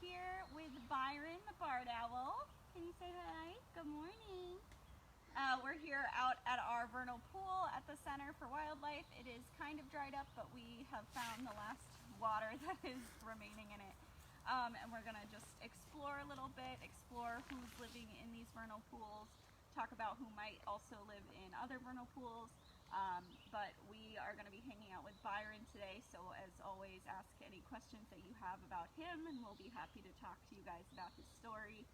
here with Byron, the barred owl. Can you say hi? Good morning. We're here out at our vernal pool at the Center for Wildlife. It is kind of dried up, but we have found the last water that is remaining in it. And we're gonna just explore a little bit, explore who's living in these vernal pools, talk about who might also live in other vernal pools. But we are going to be hanging out with Byron today, so as always, ask any questions that you have about him, and we'll be happy to talk to you guys about his story.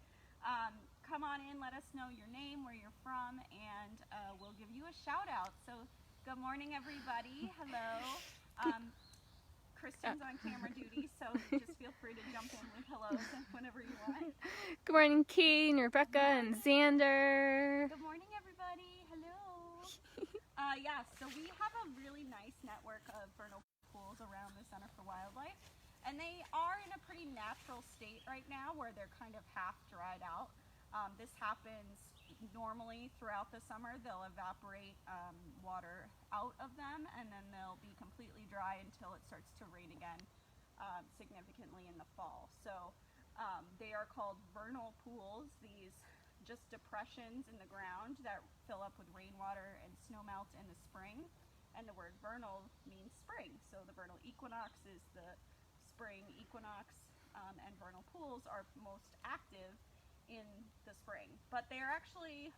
Come on in, let us know your name, where you're from, and we'll give you a shout out. So, good morning, everybody. Hello. Kristen's on camera duty, so just feel free to jump in with hellos whenever you want. Good morning, Kate and Rebecca and Xander. Good morning, everybody. Hello. Yeah, so we have a really nice network of vernal pools around the Center for Wildlife, and they are in a pretty natural state right now where they're kind of half dried out. This happens normally throughout the summer. They'll evaporate water out of them, and then they'll be completely dry until it starts to rain again significantly in the fall. So they are called vernal pools, these just depressions in the ground that fill up with rainwater and snowmelt in the spring. And the word vernal means spring. So the vernal equinox is the spring equinox, and vernal pools are most active in the spring. But they're actually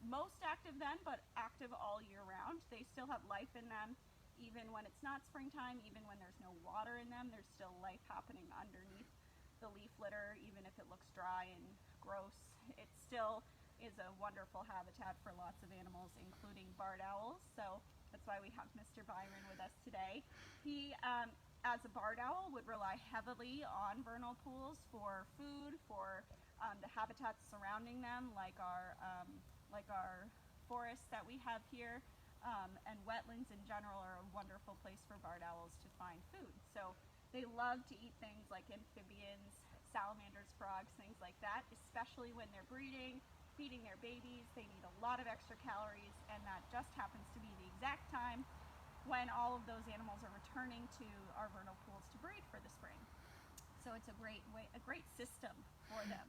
most active then, but active all year round. They still have life in them, even when it's not springtime, even when there's no water in them, there's still life happening underneath the leaf litter. Even if it looks dry and gross, it still is a wonderful habitat for lots of animals, including barred owls. So that's why we have Mr. Byron with us today. He, as a barred owl, would rely heavily on vernal pools for food, for the habitats surrounding them, like our forests that we have here, and wetlands in general are a wonderful place for barred owls to find food. So they love to eat things like amphibians, salamanders, frogs, things like that, especially when they're breeding, feeding their babies. They need a lot of extra calories, and that just happens to be the exact time when all of those animals are returning to our vernal pools to breed for the spring. So it's a great system for them.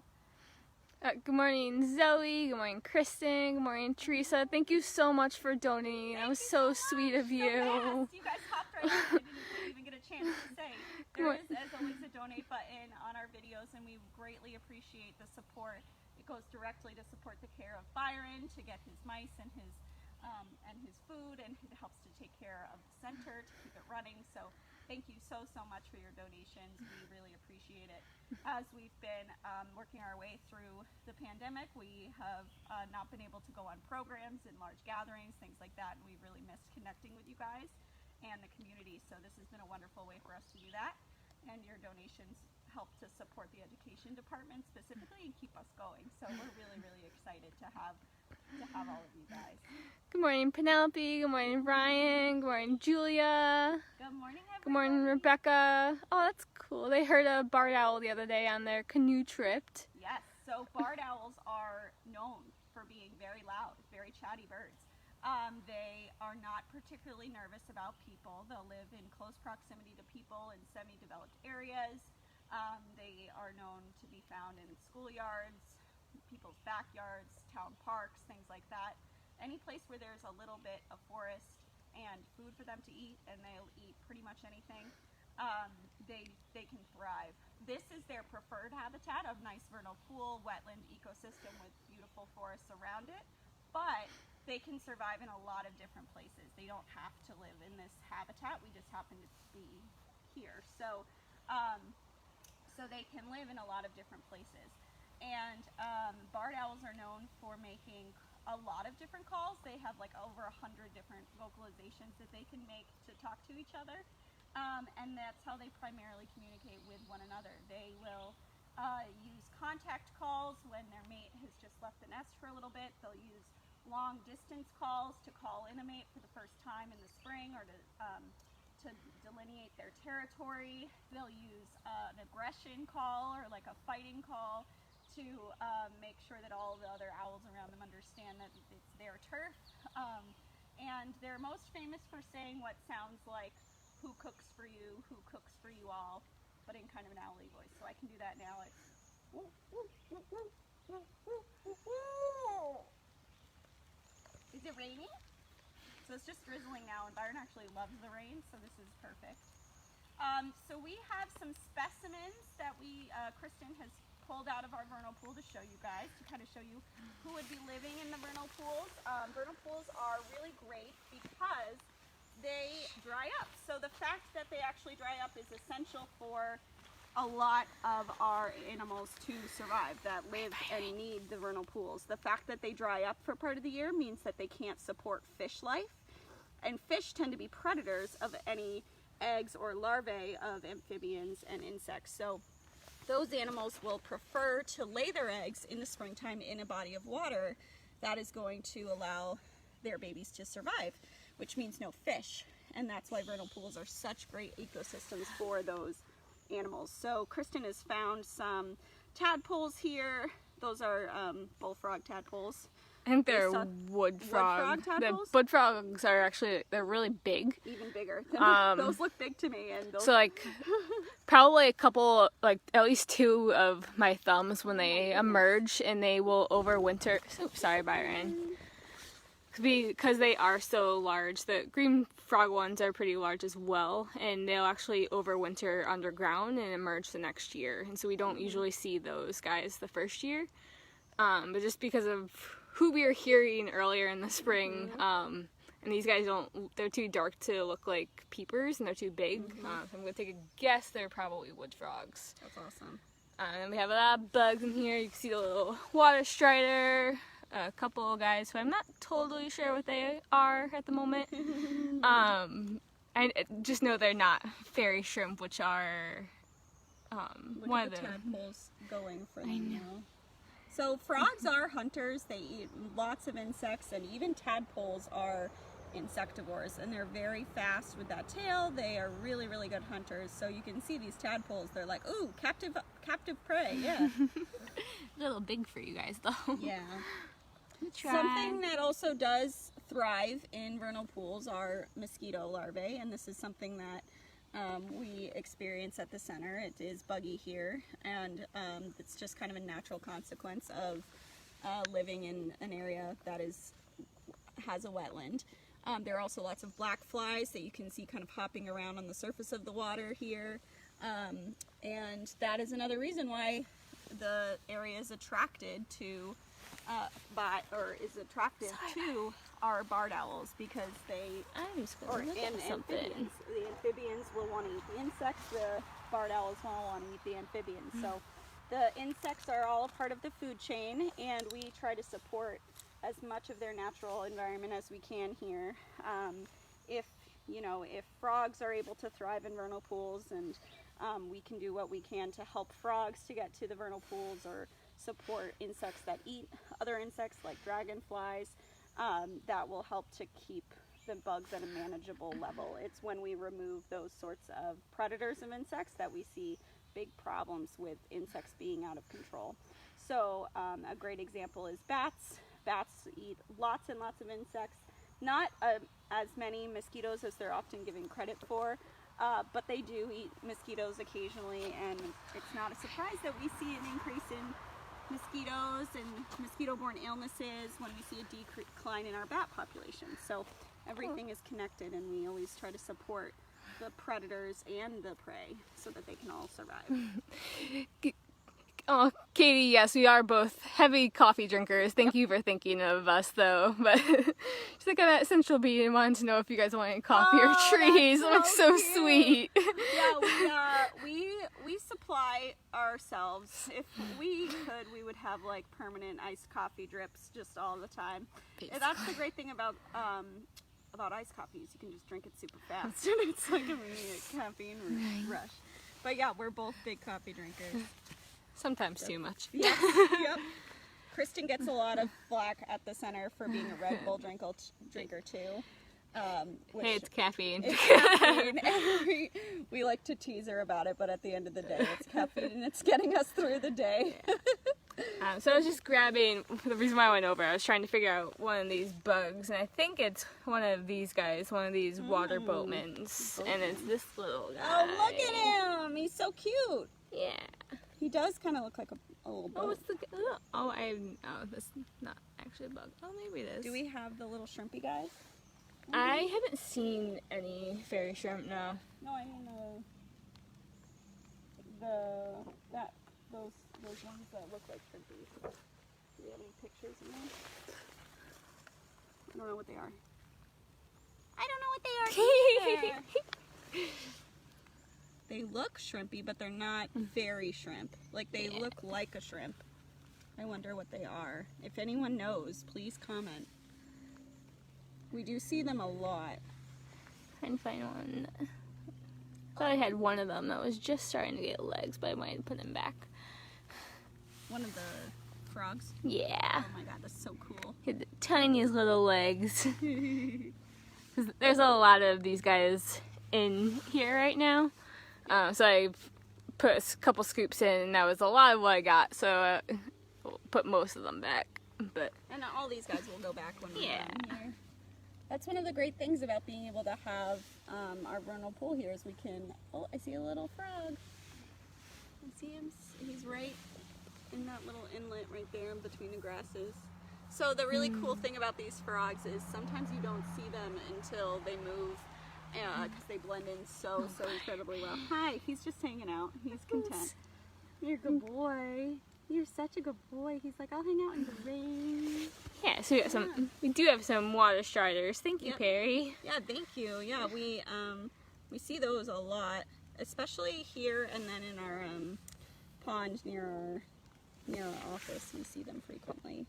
Good morning, Zoe. Good morning, Kristen. Good morning, Teresa. Thank you so much for donating. That was so sweet of you. So fast. You guys hopped right on. I didn't even get a chance to say. There is, as always, a donate button on our videos, and we greatly appreciate the support. It goes directly to support the care of Byron, to get his mice and his food, and it helps to take care of the center, to keep it running. So thank you so much for your donations. We really appreciate it. As we've been working our way through the pandemic, we have not been able to go on programs and large gatherings, things like that, and we've really missed connecting with you guys and the community. So this has been a wonderful way for us to do that, and your donations help to support the education department specifically and keep us going. So we're really excited to have all of you guys. Good morning, Penelope. Good morning, Ryan. Good morning, Julia. Good morning, everybody. Good morning, Rebecca. Oh, that's cool. They heard a barred owl the other day on their canoe trip. Yes, so barred owls are known for being very loud, very chatty birds. They are not particularly nervous about people. They'll live in close proximity to people in semi-developed areas. They are known to be found in schoolyards, people's backyards, town parks, things like that. Any place where there's a little bit of forest and food for them to eat, and they'll eat pretty much anything, they can thrive. This is their preferred habitat of nice vernal pool, wetland ecosystem with beautiful forests around it, but they can survive in a lot of different places. They don't have to live in this habitat. We just happen to be here. So they can live in a lot of different places. And barred owls are known for making a lot of different calls. They have like over 100 different vocalizations that they can make to talk to each other. And that's how they primarily communicate with one another. They will use contact calls when their mate has just left the nest for a little bit. They'll use long distance calls to call in a mate for the first time in the spring, or to delineate their territory. They'll use an aggression call, or like a fighting call, to make sure that all the other owls around them understand that it's their turf. And they're most famous for saying what sounds like, "Who cooks for you? Who cooks for you all?" but in kind of an owly voice. So I can do that now. Is it raining? So it's just drizzling now, and Byron actually loves the rain, so this is perfect. So we have some specimens that Kristen has pulled out of our vernal pool to show you guys, to kind of show you who would be living in the vernal pools. Vernal pools are really great because they dry up. So the fact that they actually dry up is essential for a lot of our animals to survive that live and need the vernal pools. The fact that they dry up for part of the year means that they can't support fish life, and fish tend to be predators of any eggs or larvae of amphibians and insects. So those animals will prefer to lay their eggs in the springtime in a body of water that is going to allow their babies to survive, which means no fish. And that's why vernal pools are such great ecosystems for those animals. So Kristen has found some tadpoles here. Those are bullfrog tadpoles. I think they're wood frog. The wood frogs are actually, they're really big. Even bigger. Those look big to me. And those... So like probably a couple, like at least two of my thumbs when they emerge, and they will overwinter. Oops, sorry, Byron. Because they are so large. The green frog ones are pretty large as well, and they'll actually overwinter underground and emerge the next year. And so we don't usually see those guys the first year. But just because of who we were hearing earlier in the spring, and these guys they're too dark to look like peepers, and they're too big. So I'm going to take a guess they're probably wood frogs. That's awesome. And we have a lot of bugs in here. You can see the little water strider, a couple of guys who I'm not totally sure what they are at the moment. I just know they're not fairy shrimp, which are one of the tadpoles going for them now. So frogs are hunters. They eat lots of insects, and even tadpoles are insectivores, and they're very fast with that tail. They are really, really good hunters. So you can see these tadpoles, they're like, ooh, captive prey, yeah. A little big for you guys though. Yeah. Something that also does thrive in vernal pools are mosquito larvae, and this is something that we experience at the center. It is buggy here, and it's just kind of a natural consequence of living in an area that has a wetland. There are also lots of black flies that you can see kind of hopping around on the surface of the water here, and that is another reason why the area is attracted to to our barred owls, because amphibians. The amphibians will want to eat the insects. The barred owls will want to eat the amphibians. So the insects are all a part of the food chain, and we try to support as much of their natural environment as we can here. If frogs are able to thrive in vernal pools, and we can do what we can to help frogs to get to the vernal pools, or support insects that eat other insects like dragonflies, that will help to keep the bugs at a manageable level. It's when we remove those sorts of predators of insects that we see big problems with insects being out of control. So a great example is bats. Bats eat lots and lots of insects, not as many mosquitoes as they're often given credit for, but they do eat mosquitoes occasionally, and it's not a surprise that we see an increase in mosquitoes and mosquito-borne illnesses when we see a decline in our bat population. So everything is connected, and we always try to support the predators and the prey so that they can all survive. Oh, Katie, yes, we are both heavy coffee drinkers. Thank you for thinking of us, though. But just like that essential bee, and wanted to know if you guys wanted coffee or trees. It looks so sweet. Yeah, we supply ourselves. If we could, we would have like permanent iced coffee drips just all the time. That's the great thing about iced coffees. You can just drink it super fast, and it's like a immediate caffeine rush. But yeah, we're both big coffee drinkers. Sometimes too much. Yep. Kristen gets a lot of flack at the center for being a Red Bull drinker too. Hey, it's caffeine. It's caffeine, and we like to tease her about it, but at the end of the day, it's caffeine, and it's getting us through the day. So I was just grabbing, the reason why I went over, I was trying to figure out one of these bugs, and I think it's one of these guys, one of these water boatmans, and it's this little guy. Oh, look at him! He's so cute. Yeah. He does kind of look like a little boat. Oh, what's the, that's not actually a bug. Oh, maybe it is. Do we have the little shrimpy guys? I haven't seen any fairy shrimp, no. No, I mean those ones that look like shrimpies. Do we have any pictures of them? I don't know what they are. I don't know what they are either. They look shrimpy, but they're not very shrimp. Like, they look like a shrimp. I wonder what they are. If anyone knows, please comment. We do see them a lot. Trying to find one. Thought I had one of them that was just starting to get legs, but I might have put him back. One of the frogs? Yeah. Oh my god, that's so cool. He had the tiniest little legs. There's a lot of these guys in here right now. So I put a couple scoops in, and that was a lot of what I got, so we'll put most of them back. But and all these guys will go back when we're yeah. done here. That's one of the great things about being able to have our vernal pool here is we can, oh, I see a little frog. I see him, he's right in that little inlet right there between the grasses. So the really cool thing about these frogs is sometimes you don't see them until they move because they blend in so incredibly well. Hi, he's just hanging out. He's content. You're a good boy. You're such a good boy. He's like, I'll hang out in the rain. Yeah, so we do have some water striders. Thank you, Perry. Yeah, thank you. Yeah, we see those a lot, especially here and then in our pond near our office. We see them frequently.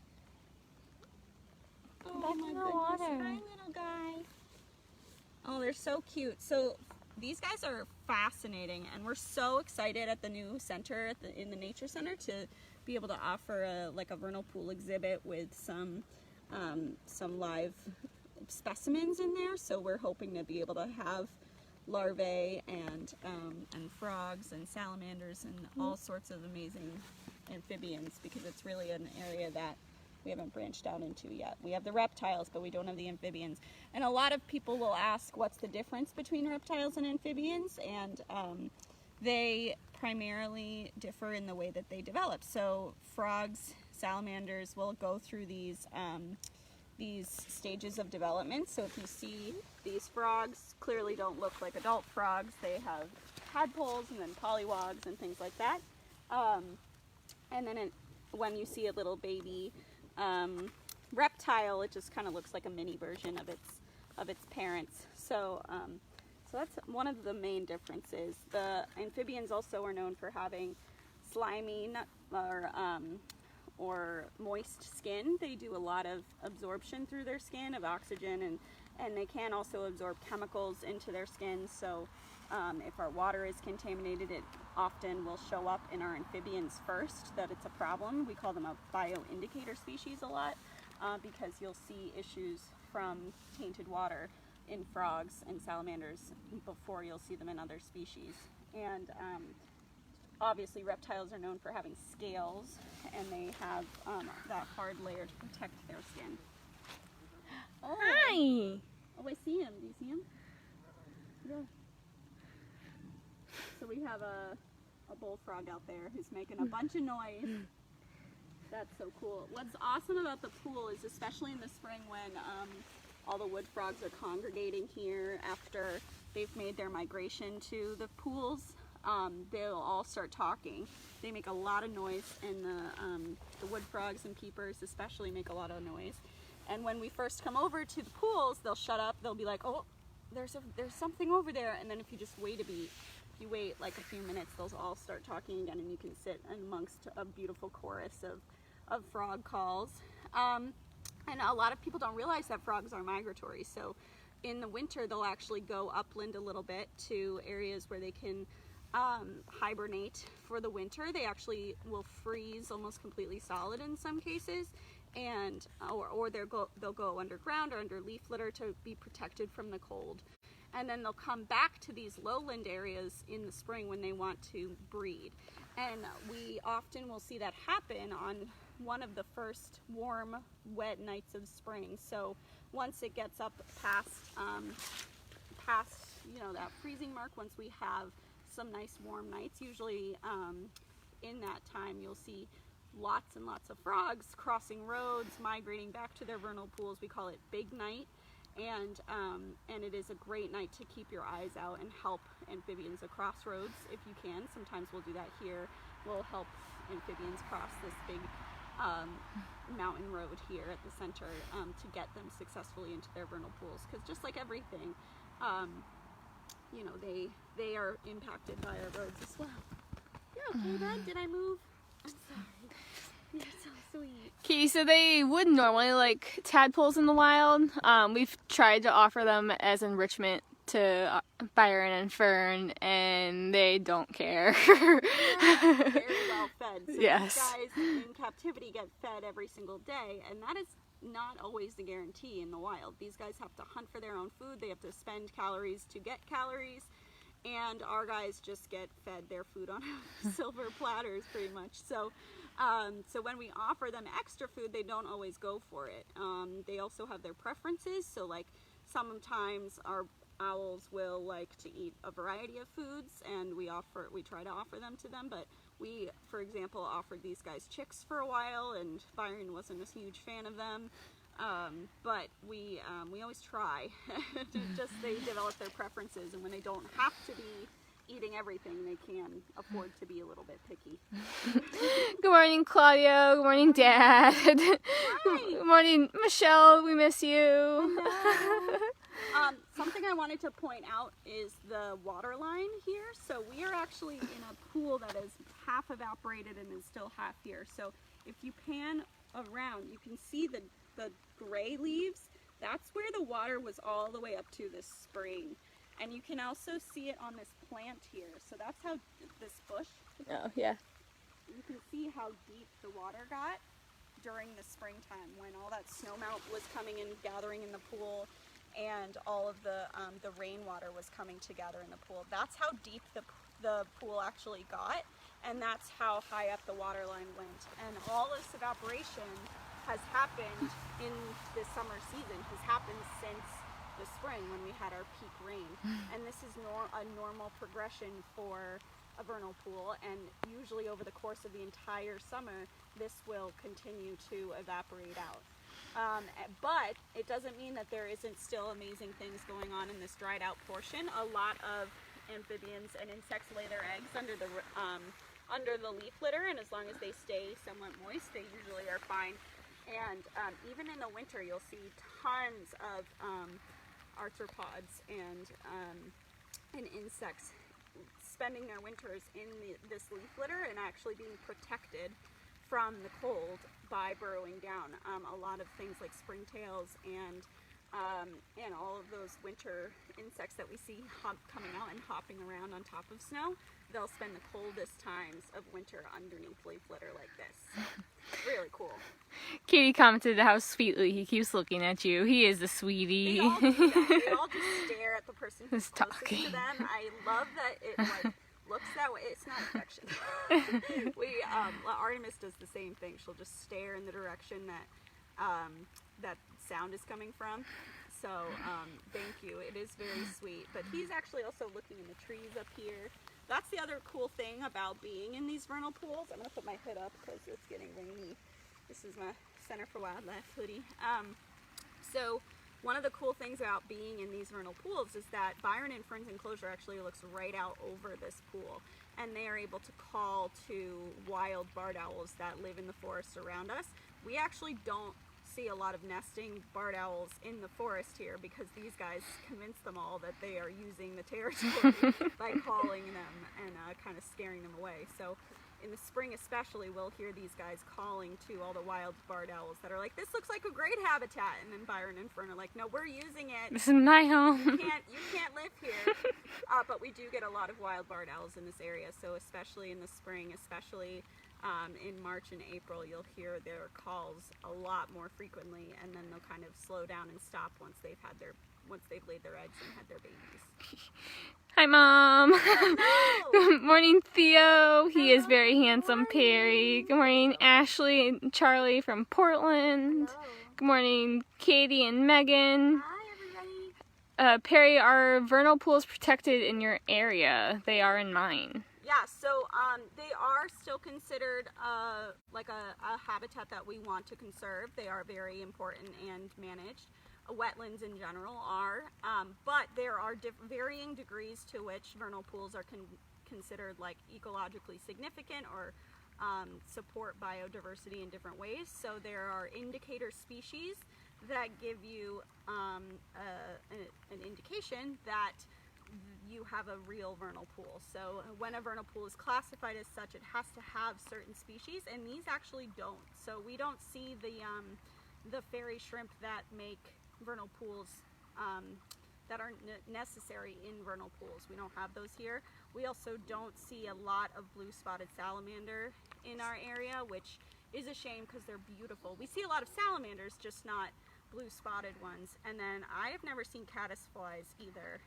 Oh Back my in the goodness! water. Hi, little guy. Oh, they're so cute. So these guys are fascinating, and we're so excited at the new center in the nature center to be able to offer a vernal pool exhibit with some live specimens in there. So we're hoping to be able to have larvae and frogs and salamanders and all sorts of amazing amphibians, because it's really an area that we haven't branched out into yet. We have the reptiles, but we don't have the amphibians. And a lot of people will ask what's the difference between reptiles and amphibians, and they primarily differ in the way that they develop. So frogs, salamanders will go through these stages of development. So if you see these frogs, clearly don't look like adult frogs. They have tadpoles and then pollywogs and things like that. And then when you see a little baby reptile, it just kind of looks like a mini version of its parents. So that's one of the main differences. The amphibians also are known for having slimy or moist skin. They do a lot of absorption through their skin of oxygen, and they can also absorb chemicals into their skin. So if our water is contaminated, it often will show up in our amphibians first that it's a problem. We call them a bioindicator species a lot because you'll see issues from tainted water in frogs and salamanders before you'll see them in other species. And obviously reptiles are known for having scales, and they have that hard layer to protect their skin. Oh. Hi! Oh, I see him. Do you see him? Yeah. So we have a bullfrog out there who's making a bunch of noise. That's so cool. What's awesome about the pool is, especially in the spring when all the wood frogs are congregating here after they've made their migration to the pools, they'll all start talking. They make a lot of noise, and the wood frogs and peepers especially make a lot of noise. And when we first come over to the pools, they'll shut up. They'll be like, oh, there's something over there. And then if you just wait a beat, you wait like a few minutes, they'll all start talking again, and you can sit amongst a beautiful chorus of frog calls. And a lot of people don't realize that frogs are migratory. So in the winter, they'll actually go upland a little bit to areas where they can hibernate for the winter. They actually will freeze almost completely solid in some cases, and or they'll go underground or under leaf litter to be protected from the cold. and then they'll come back to these lowland areas in the spring when they want to breed. And we often will see that happen on one of the first warm, wet nights of spring. So once it gets up past that freezing mark, once we have some nice warm nights, usually in that time you'll see lots and lots of frogs crossing roads, migrating back to their vernal pools. We call it big night, and it is a great night to keep your eyes out and help amphibians across roads if you can. Sometimes we'll do that here. We'll help amphibians cross this big mountain road here at the center to get them successfully into their vernal pools, because just like everything, they are impacted by our roads as well. You're okay, bud? Did I move? I'm sorry. You're so sweet. Okay, so they would normally like tadpoles in the wild. We've tried to offer them as enrichment to Byron and Fern, and they don't care. They're very well fed. So yes. These guys in captivity get fed every single day, and that is not always the guarantee in the wild. These guys have to hunt for their own food. They have to spend calories to get calories, and our guys just get fed their food on silver platters pretty much. So when we offer them extra food, they don't always go for it. They also have their preferences. So like sometimes our owls will like to eat a variety of foods, and we try to offer them to them. But we, for example, offered these guys chicks for a while, and Byron wasn't a huge fan of them. But we always try. They develop their preferences, and when they don't have to be eating everything, they can afford to be a little bit picky. Good morning, Claudio. Good morning, Dad. Hi. Good morning, Michelle. We miss you. Something I wanted to point out is the water line here. So we are actually in a pool that is half evaporated and is still half here. So if you pan around, you can see the gray leaves. That's where the water was all the way up to this spring. And you can also see it on this plant here. So that's how this bush. Oh, yeah. You can see how deep the water got during the springtime when all that snowmelt was coming and gathering in the pool, and all of the rainwater was coming together in the pool. That's how deep the pool actually got, and that's how high up the water line went. And all this evaporation has happened in this summer season, has happened since the spring when we had our peak rain. And this is a normal progression for a vernal pool, and usually over the course of the entire summer this will continue to evaporate out. But it doesn't mean that there isn't still amazing things going on in this dried out portion. A lot of amphibians and insects lay their eggs under the leaf litter, and as long as they stay somewhat moist, they usually are fine. And even in the winter, you'll see tons of arthropods and insects spending their winters in this leaf litter and actually being protected from the cold by burrowing down. A lot of things like springtails and all of those winter insects that we see coming out and hopping around on top of snow, they'll spend the coldest times of winter underneath leaf litter like this. Really cool. Katie commented how sweetly he keeps looking at you. He is a sweetie. They all do that. They all just stare at the person who's Who's talking closest to them. I love that it looks that way. It's not affection. Artemis does the same thing. She'll just stare in the direction that sound is coming from. So thank you. It is very sweet. But he's actually also looking in the trees up here. That's the other cool thing about being in these vernal pools. I'm going to put my hood up because it's getting rainy. This is my Center for Wildlife hoodie. So one of the cool things about being in these vernal pools is that Byron and Fern's enclosure actually looks right out over this pool, and they are able to call to wild barred owls that live in the forests around us. We actually don't see a lot of nesting barred owls in the forest here because these guys convince them all that they are using the territory by calling them and kind of scaring them away. So in the spring especially, we'll hear these guys calling to all the wild barred owls that are like, this looks like a great habitat, and then Byron and Fern are like, no, we're using it. This is my home. You can't live here. But we do get a lot of wild barred owls in this area, so especially in the spring, especially in March and April, you'll hear their calls a lot more frequently, and then they'll kind of slow down and stop once they've had their once they've laid their eggs and had their babies. Hi, Mom. Hello. Good morning, Theo. He is Hello, very good handsome, morning. Perry. Good morning, Ashley and Charlie from Portland. Hello. Good morning, Katie and Megan. Hi, everybody. Perry, are vernal pools protected in your area? They are in mine. Yeah, so they are still considered like a habitat that we want to conserve. They are very important and managed. Wetlands in general are, but there are varying degrees to which vernal pools are considered like ecologically significant or support biodiversity in different ways. So there are indicator species that give you an indication that you have a real vernal pool. So when a vernal pool is classified as such, it has to have certain species, and these actually don't. So we don't see the fairy shrimp that make vernal pools that aren't necessary in vernal pools. We don't have those here. We also don't see a lot of blue spotted salamander in our area, which is a shame because they're beautiful. We see a lot of salamanders, just not blue spotted ones. And then I have never seen caddisflies either.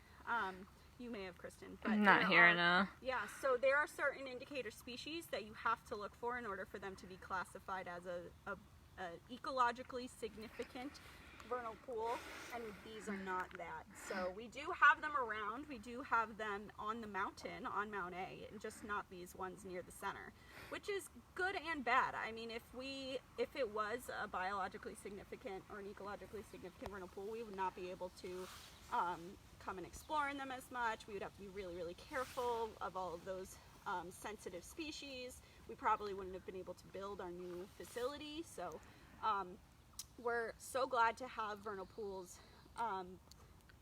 You may have, Kristen. But I'm not here now. Yeah, so there are certain indicator species that you have to look for in order for them to be classified as a ecologically significant vernal pool, and these are not that. So we do have them around. We do have them on the mountain, on Mount A, and just not these ones near the center, which is good and bad. I mean, if it was a biologically significant or an ecologically significant vernal pool, we would not be able to come and explore in them as much. We would have to be really, really careful of all of those sensitive species. We probably wouldn't have been able to build our new facility. So we're so glad to have vernal pools,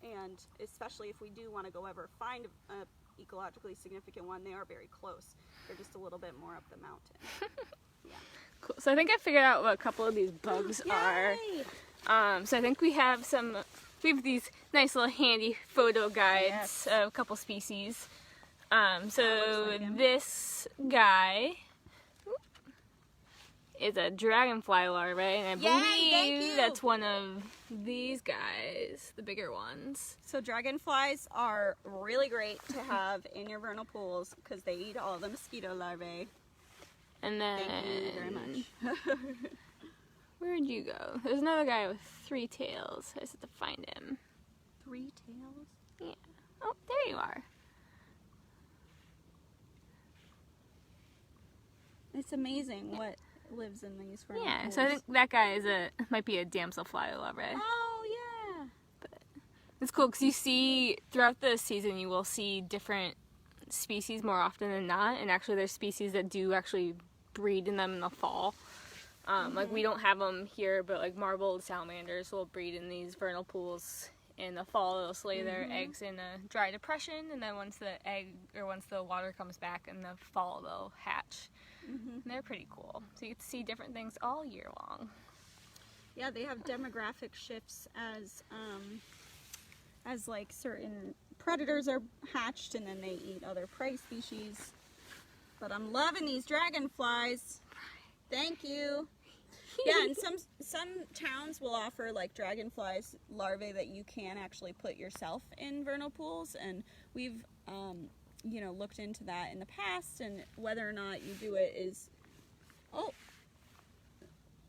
and especially if we do want to go ever find a ecologically significant one, they are very close. They're just a little bit more up the mountain. Yeah. Cool. So I think I figured out what a couple of these bugs are. So I think we have these nice little handy photo guides of a couple species. So like this guy is a dragonfly larvae, and I believe that's one of these guys, the bigger ones. So dragonflies are really great to have in your vernal pools because they eat all the mosquito larvae. And then, thank you very much. Where'd you go? There's another guy with 3 tails. I just have to find him. 3 tails? Yeah. Oh, there you are. It's amazing what lives in these vernal Yeah, pools. so I think that guy might be a damselfly larvae. Oh, yeah. But it's cool because you see, throughout the season, you will see different species more often than not, and actually there's species that do actually breed in them in the fall. Like we don't have them here, but like marbled salamanders will breed in these vernal pools in the fall. They'll lay their eggs in a dry depression, and then once the water comes back in the fall, they'll hatch. And they're pretty cool. So you get to see different things all year long. Yeah, they have demographic shifts as like certain predators are hatched, and then they eat other prey species. But I'm loving these dragonflies. Thank you. Yeah, and some towns will offer like dragonflies larvae that you can actually put yourself in vernal pools, and we've looked into that in the past, and whether or not you do it is,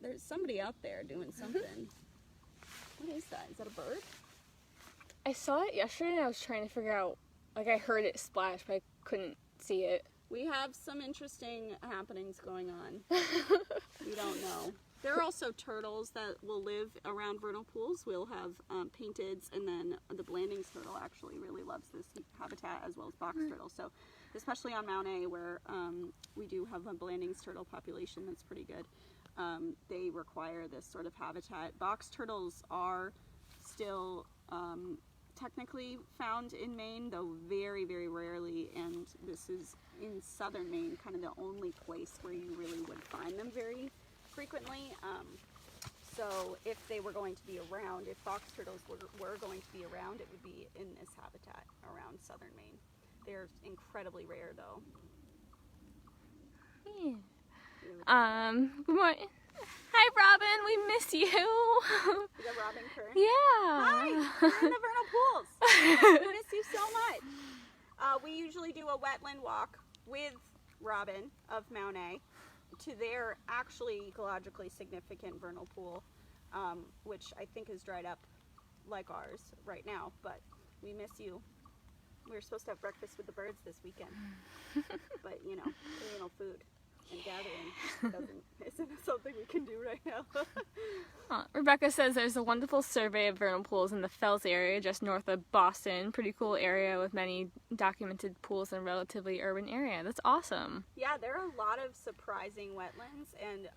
there's somebody out there doing something. What is that? Is that a bird? I saw it yesterday and I was trying to figure out, like I heard it splash, but I couldn't see it. We have some interesting happenings going on. We don't know. There are also turtles that will live around vernal pools. We'll have painteds, and then the Blanding's turtle actually really loves this habitat, as well as box turtles. So especially on Mount A, where we do have a Blanding's turtle population that's pretty good, they require this sort of habitat. Box turtles are still technically found in Maine, though very, very rarely, and this is in southern Maine, kind of the only place where you really would find them very frequently. So if they were going to be around, if box turtles were going to be around, it would be in this habitat around southern Maine. They're incredibly rare, though. Yeah. Good morning. Hi, Robin, we miss you. Is that Robin Kern? Yeah. Hi, we're in the vernal pools. We miss you so much. We usually do a wetland walk with Robin of Mount A to their actually ecologically significant vernal pool, which I think is dried up like ours right now, but we miss you. We were supposed to have breakfast with the birds this weekend, but you know, communal food and gathering isn't something we can do right now. Rebecca says there's a wonderful survey of vernal pools in the Fells area just north of Boston. Pretty cool area with many documented pools in a relatively urban area. That's awesome. Yeah, there are a lot of surprising wetlands, and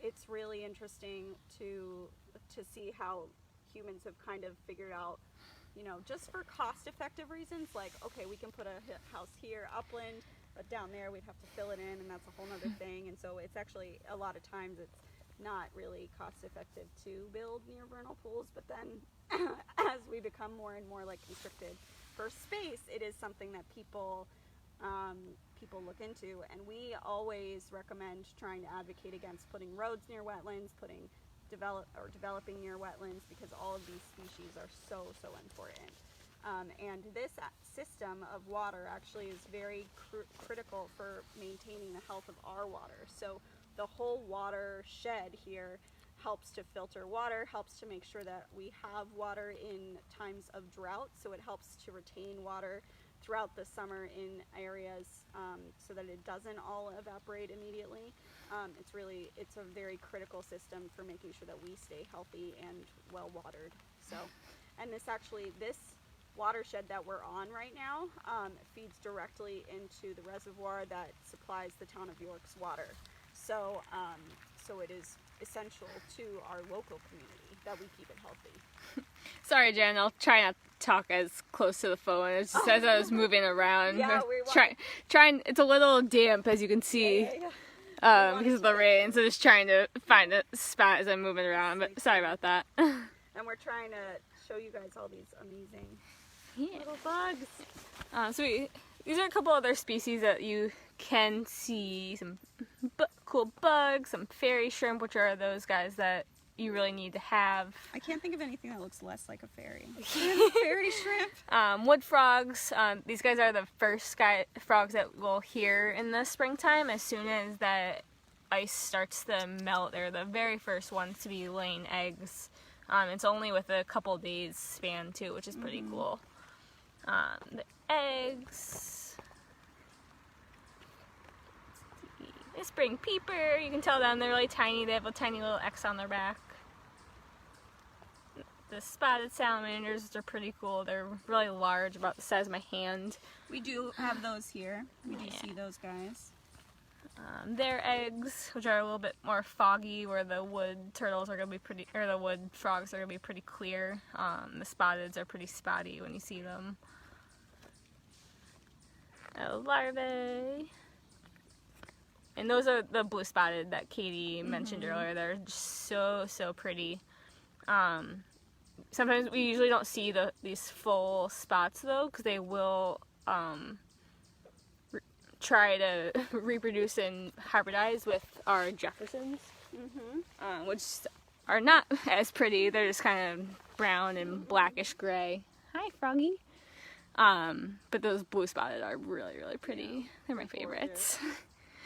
it's really interesting to see how humans have kind of figured out, you know, just for cost-effective reasons, like, okay, we can put a house here, upland, but down there we'd have to fill it in, and that's a whole nother thing. And so it's actually, a lot of times, it's not really cost-effective to build near vernal pools. But then, as we become more and more like constricted for space, it is something that people look into. And we always recommend trying to advocate against putting roads near wetlands, developing near wetlands, because all of these species are so important. And this system of water actually is very critical for maintaining the health of our water. So the whole watershed here helps to filter water, helps to make sure that we have water in times of drought, so it helps to retain water throughout the summer in areas so that it doesn't all evaporate immediately. It's a very critical system for making sure that we stay healthy and well watered. So, and this watershed that we're on right now feeds directly into the reservoir that supplies the town of York's water. So, so it is essential to our local community that we keep it healthy. Sorry, Jen, I'll try not to talk as close to the phone. It's just as I was moving around. Yeah, trying. It's a little damp, as you can see, because of the rain. So just trying to find a spot as I'm moving around. But sorry about that. And we're trying to show you guys all these amazing little bugs. These are a couple other species that you can see. Some cool bugs, some fairy shrimp, which are those guys that you really need to have. I can't think of anything that looks less like a fairy. Fairy shrimp. Wood frogs. These guys are the first frogs that we'll hear in the springtime. As soon as that ice starts to melt, they're the very first ones to be laying eggs. It's only with a couple days span too, which is pretty cool. The eggs. The spring peeper. You can tell them they're really tiny. They have a tiny little X on their back. The spotted salamanders are pretty cool. They're really large, about the size of my hand. We do have those here. We do see those guys. Their eggs, which are a little bit more foggy, where the wood turtles are gonna be pretty, or the wood frogs are gonna be pretty clear. The spotteds are pretty spotty when you see them. Larvae. And those are the blue spotted that Katie mentioned earlier. They're just so pretty. Sometimes we usually don't see these full spots though, because they will try to reproduce and hybridize with our Jeffersons, which are not as pretty. They're just kind of brown and blackish gray. Hi, Froggy. But those blue spotted are really pretty. Yeah, they're my favorites.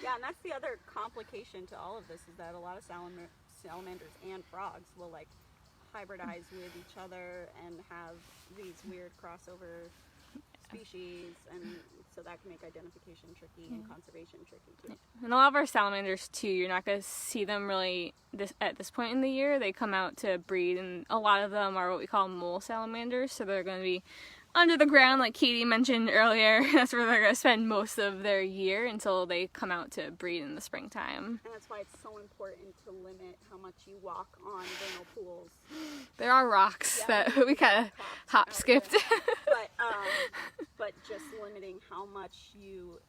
Yeah, and that's the other complication to all of this, is that a lot of salamanders and frogs will like hybridize with each other and have these weird crossover species, and so that can make identification tricky and conservation tricky too. And a lot of our salamanders too, you're not going to see them really at this point in the year. They come out to breed, and a lot of them are what we call mole salamanders, so they're going to be under the ground, like Katie mentioned earlier. That's where they're going to spend most of their year until they come out to breed in the springtime. And that's why it's so important to limit how much you walk on vernal pools. There are rocks that we kind of hop-skipped. But just limiting how much you,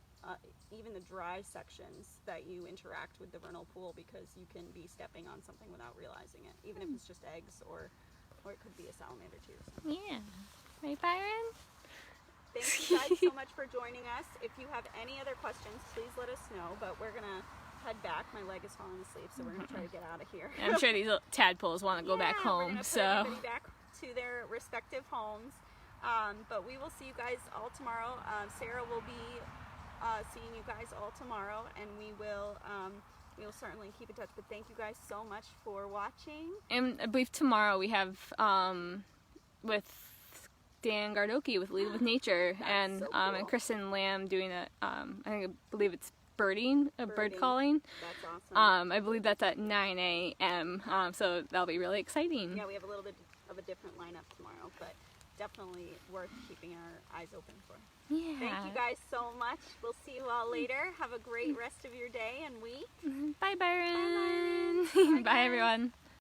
even the dry sections, that you interact with the vernal pool, because you can be stepping on something without realizing it, even if it's just eggs, or it could be a salamander too. So. Yeah. Right, Byron? Thank you guys so much for joining us. If you have any other questions, please let us know. But we're going to head back. My leg is falling asleep, so we're going to try to get out of here. I'm sure these little tadpoles want to go back home. We're gonna So put everybody back to their respective homes. But we will see you guys all tomorrow. Sarah will be seeing you guys all tomorrow, and we will certainly keep in touch. But thank you guys so much for watching. and I believe tomorrow we have with Dan Gardoki with Lead with Nature, and so cool. and Kristen Lamb doing I believe it's bird calling. That's awesome. I believe that's at 9 a.m. So that'll be really exciting. Yeah, we have a little bit of a different lineup tomorrow, but definitely worth keeping our eyes open for. Yeah. Thank you guys so much. We'll see you all later. Have a great rest of your day and week. Bye, Byron. Bye, Byron. Bye, everyone.